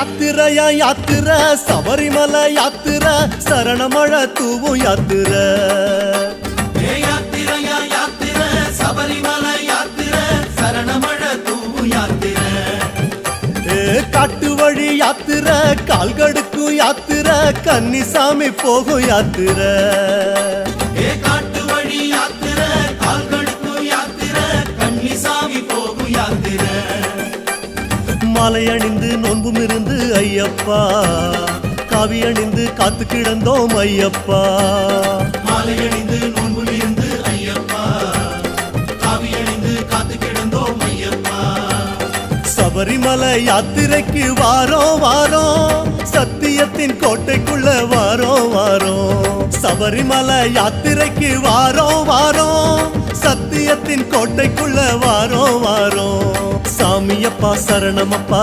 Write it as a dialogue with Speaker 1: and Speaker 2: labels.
Speaker 1: யாத்திரையா யாத்திரை சபரிமலை யாத்திரை சரணமழை தூவும் யாத்திரை
Speaker 2: யாத்திரையா யாத்திரை சபரிமலை யாத்திரை சரணமழை தூவும் யாத்திரை
Speaker 1: காட்டு வழி யாத்திரை கால்கடுக்கும் யாத்திரை கன்னிசாமி போகும் யாத்திரை
Speaker 2: காட்டு வழி யாத்திரை கால்கடுக்கும் யாத்திரை கன்னிசாமி போகும் யாத்திரை
Speaker 1: மாலை அணிந்து நோன்பும் இருந்து ஐயப்பா காவி அணிந்து காத்து கிடந்தோம் ஐயப்பா
Speaker 2: மாலை அணிந்து நோன்பும் இருந்து ஐயப்பா காவி அணிந்து காத்து கிடந்தோம் ஐயப்பா
Speaker 1: சபரிமலை யாத்திரைக்கு வாரோம் வாரோம் சத்தியத்தின் கோட்டைக்குள்ள வாரோம் வாரோம் சபரிமலை யாத்திரைக்கு வாரோம் வாரோம் சத்தியத்தின் கோட்டைக்குள்ள வாரோம் வாரோம் சாமியப்பா சரணமப்பா